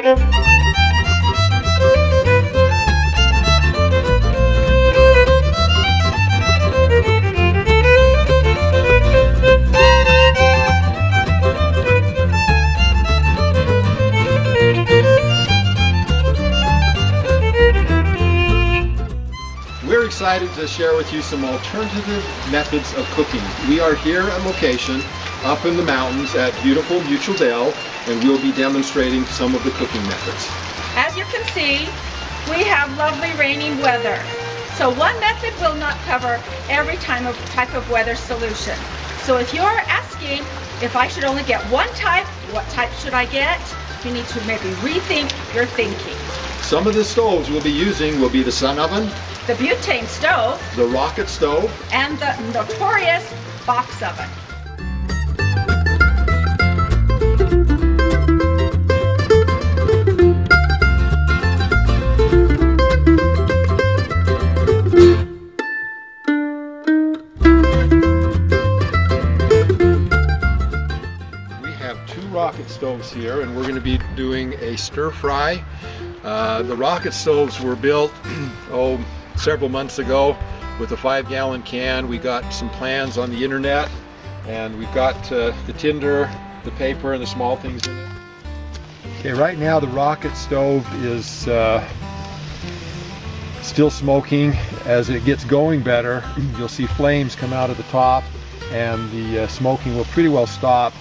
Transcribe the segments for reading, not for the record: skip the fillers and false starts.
We're excited to share with you some alternative methods of cooking. We are here on location up in the mountains at beautiful Mutual Dale, and we'll be demonstrating some of the cooking methods. As you can see, we have lovely rainy weather. So one method will not cover every type of weather solution. So if you're asking if I should only get one type, what type should I get? You need to maybe rethink your thinking. Some of the stoves we'll be using will be the Sun Oven, the butane stove, the rocket stove, and the notorious box oven. We have two rocket stoves here, and we're going to be doing a stir fry. The rocket stoves were built several months ago with a 5-gallon can. We got some plans on the internet, and we've got the tinder, the paper, and the small things in it. Okay, right now the rocket stove is still smoking. As it gets going better, you'll see flames come out of the top, and the smoking will pretty well stop.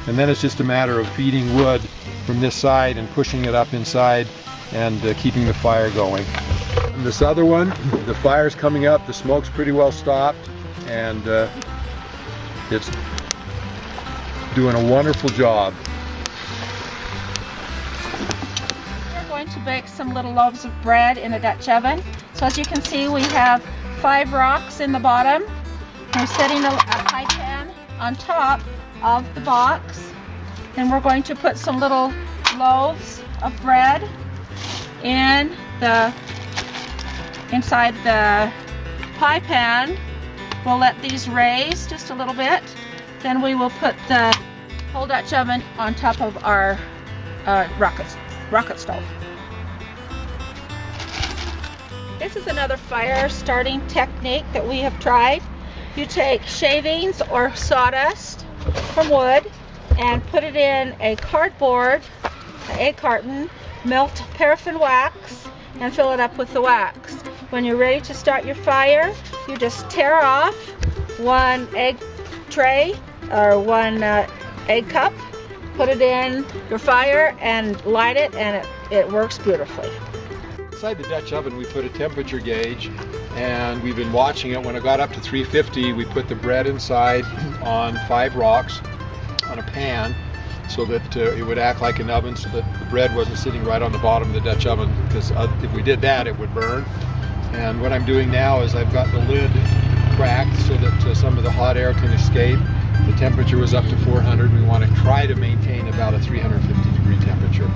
And then it's just a matter of feeding wood from this side and pushing it up inside and keeping the fire going. And this other one, the fire's coming up, the smoke's pretty well stopped, and it's doing a wonderful job. We're going to bake some little loaves of bread in a Dutch oven. So as you can see, we have 5 rocks in the bottom. I'm setting a pie pan on top of the box, and we're going to put some little loaves of bread inside the pie pan. We'll let these raise just a little bit. Then we will put the whole Dutch oven on top of our rocket stove. This is another fire starting technique that we have tried. You take shavings or sawdust from wood and put it in a cardboard, an egg carton, melt paraffin wax, and fill it up with the wax. When you're ready to start your fire, you just tear off one egg tray or one egg cup, put it in your fire and light it, and it works beautifully. Inside the Dutch oven we put a temperature gauge, and we've been watching it. When it got up to 350, we put the bread inside on 5 rocks on a pan, so that it would act like an oven, so that the bread wasn't sitting right on the bottom of the Dutch oven, because if we did that it would burn. And what I'm doing now is I've got the lid cracked so that some of the hot air can escape. The temperature was up to 400. We want to try to maintain about a 350 degree temperature.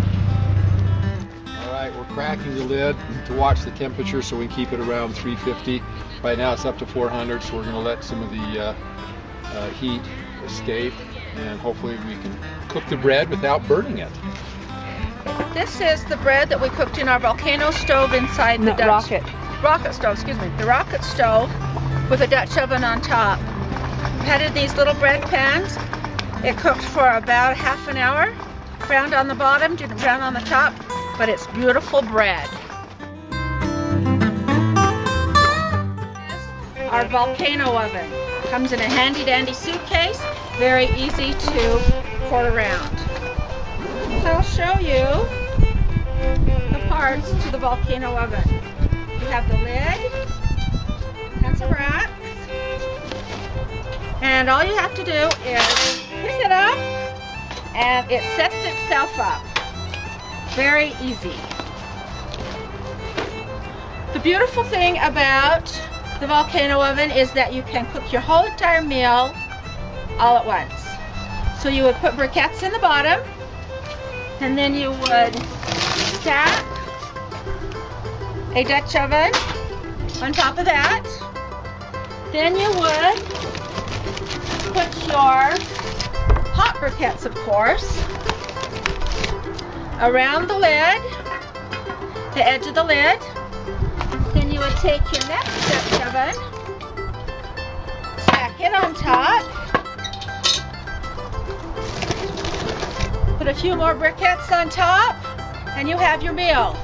Alright, we're cracking the lid to watch the temperature so we can keep it around 350. Right now it's up to 400, so we're going to let some of the heat escape, and hopefully we can cook the bread without burning it. This is the bread that we cooked in our volcano stove inside the rocket stove, excuse me, the rocket stove with a Dutch oven on top. We had these little bread pans. It cooked for about half an hour. Browned on the bottom, didn't brown on the top, but it's beautiful bread. Our volcano oven comes in a handy dandy suitcase, very easy to port around. So I'll show you the parts to the volcano oven. You have the lid and some racks, and all you have to do is pick it up and it sets itself up. Very easy. The beautiful thing about the volcano oven is that you can cook your whole entire meal all at once. So you would put briquettes in the bottom, and then you would stack a Dutch oven on top of that. Then you would put your hot briquettes, of course, around the lid, the edge of the lid. Then you would take your next Dutch oven, stack it on top, put a few more briquettes on top, and you have your meal.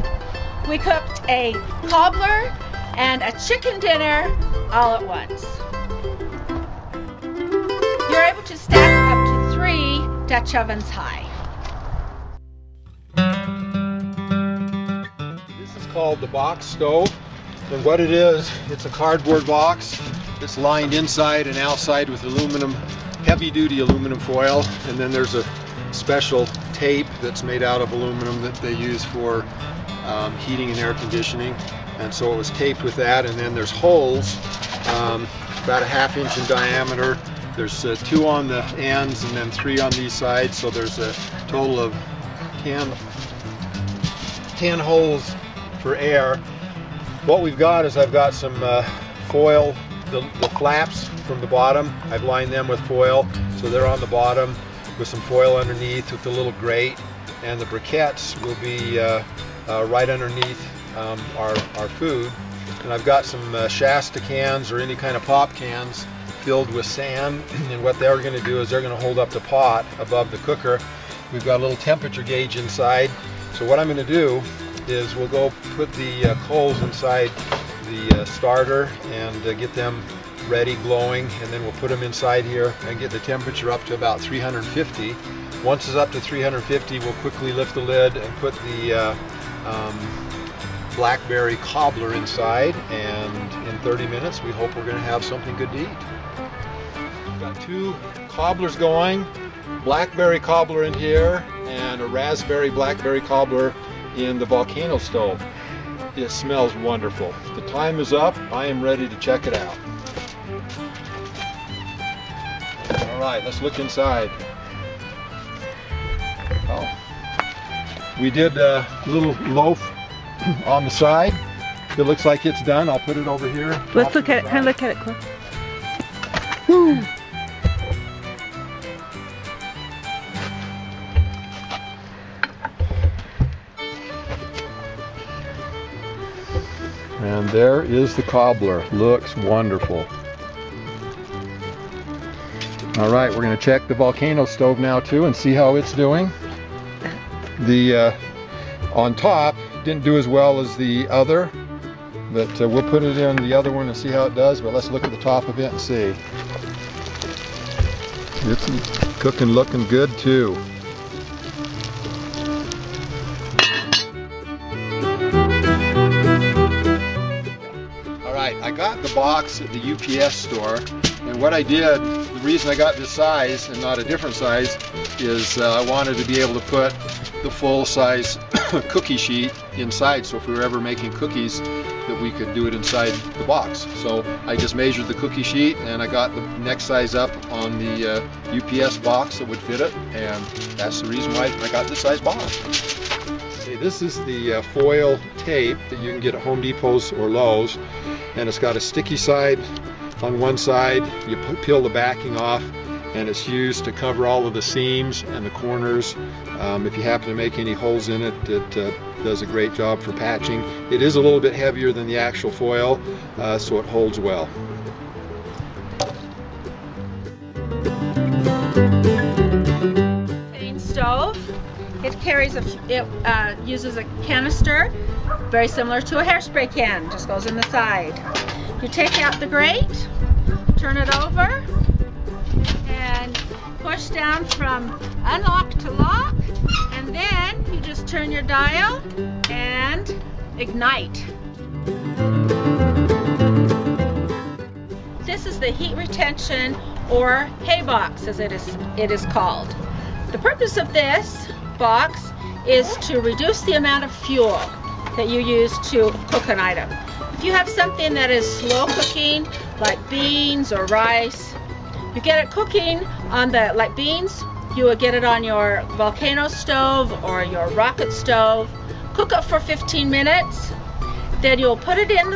We cooked a cobbler and a chicken dinner all at once. You're able to stack up to 3 Dutch ovens high. This is called the box stove, and what it is, it's a cardboard box that's lined inside and outside with aluminum, heavy-duty aluminum foil, and then there's a special tape that's made out of aluminum that they use for heating and air conditioning, and so it was taped with that. And then there's holes about a ½ inch in diameter. There's 2 on the ends and then 3 on these sides, so there's a total of 10 holes for air. What we've got is I've got some foil, the flaps from the bottom, I've lined them with foil, so they're on the bottom with some foil underneath with a little grate, and the briquettes will be right underneath our food. And I've got some Shasta cans or any kind of pop cans filled with sand, and what they're going to do is they're going to hold up the pot above the cooker. We've got a little temperature gauge inside, so what I'm going to do is we'll go put the coals inside the starter and get them ready, glowing, and then we'll put them inside here and get the temperature up to about 350. Once it's up to 350, we'll quickly lift the lid and put the blackberry cobbler inside, and in 30 minutes we hope we're going to have something good to eat. We've got 2 cobblers going, blackberry cobbler in here and a raspberry blackberry cobbler in the volcano stove. It smells wonderful. The time is up. I am ready to check it out. All right, let's look inside. Oh, we did a little loaf on the side. It looks like it's done. I'll put it over here. Let's look at it. Can I look at it quick? Woo. And there is the cobbler. Looks wonderful. All right, we're going to check the volcano stove now too and see how it's doing. The on top didn't do as well as the other, but we'll put it in the other one and see how it does. But let's look at the top of it and see. It's cooking, looking good too. I got the box at the UPS store, and what I did, the reason I got this size and not a different size is I wanted to be able to put the full size cookie sheet inside, so if we were ever making cookies that we could do it inside the box. So I just measured the cookie sheet and I got the next size up on the UPS box that would fit it, and that's the reason why I got this size box. Okay, this is the foil tape that you can get at Home Depots or Lowe's, and it's got a sticky side on one side. You peel the backing off, and it's used to cover all of the seams and the corners. If you happen to make any holes in it, it does a great job for patching. It is a little bit heavier than the actual foil, so it holds well. Stove. It carries it uses a canister, very similar to a hairspray can, just goes in the side. You take out the grate, turn it over, and push down from unlock to lock, and then you just turn your dial and ignite. This is the heat retention, or hay box as it is called. The purpose of this box is to reduce the amount of fuel that you use to cook an item. If you have something that is slow cooking, like beans or rice, you get it cooking on like beans, you would get it on your volcano stove or your rocket stove. Cook it for 15 minutes, then you'll put it in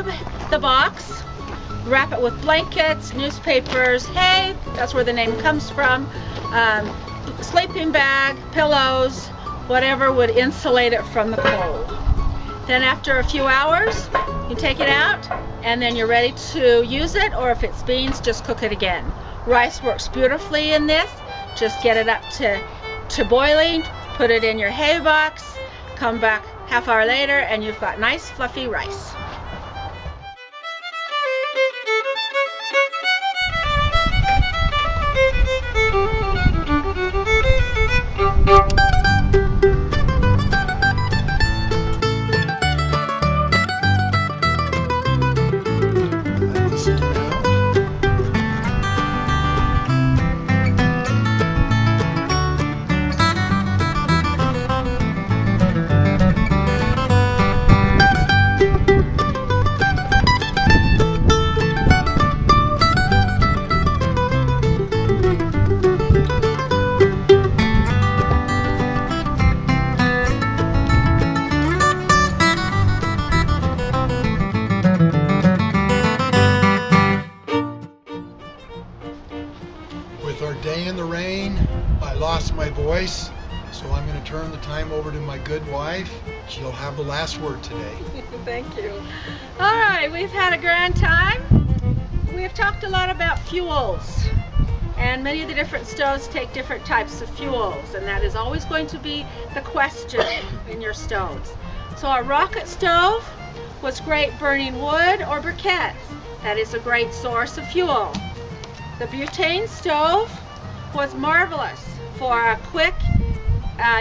the box, wrap it with blankets, newspapers, hay, that's where the name comes from, sleeping bag, pillows, whatever would insulate it from the cold. Then after a few hours, you take it out and then you're ready to use it, or if it's beans, just cook it again. Rice works beautifully in this. Just get it up to boiling, put it in your hay box, come back half hour later and you've got nice fluffy rice. With our day in the rain, I lost my voice, so I'm going to turn the time over to my good wife. She'll have the last word today. Thank you. All right, we've had a grand time. We have talked a lot about fuels, and many of the different stoves take different types of fuels, and that is always going to be the question in your stoves. So our rocket stove was great burning wood or briquettes. That is a great source of fuel. The butane stove was marvelous for a quick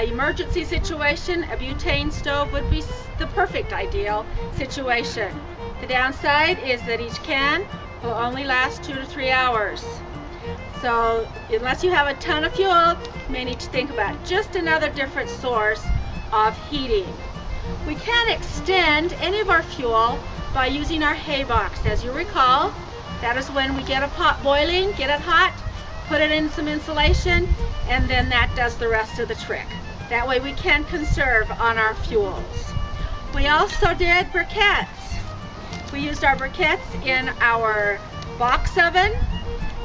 emergency situation. A butane stove would be the perfect ideal situation. The downside is that each can will only last 2 to 3 hours. So unless you have a ton of fuel, you may need to think about just another different source of heating. We can extend any of our fuel by using our hay box. As you recall, that is when we get a pot boiling, get it hot, put it in some insulation, and then that does the rest of the trick. That way we can conserve on our fuels. We also did briquettes. We used our briquettes in our box oven,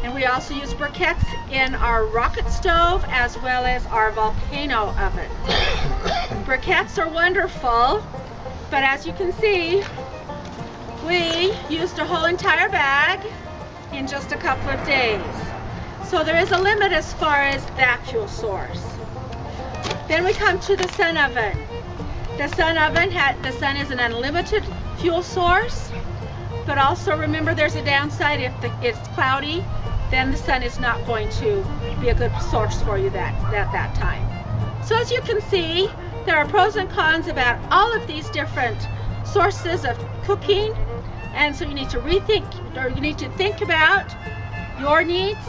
and we also used briquettes in our rocket stove as well as our volcano oven. Briquettes are wonderful, but as you can see, we used a whole entire bag in just a couple of days. So there is a limit as far as that fuel source. Then we come to the sun oven. The sun oven, the sun is an unlimited fuel source, but also remember there's a downside. If it's cloudy, then the sun is not going to be a good source for you at that time. So as you can see, there are pros and cons about all of these different sources of cooking, and so you need to rethink, or you need to think about your needs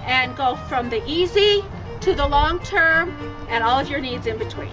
and go from the easy to the long term and all of your needs in between.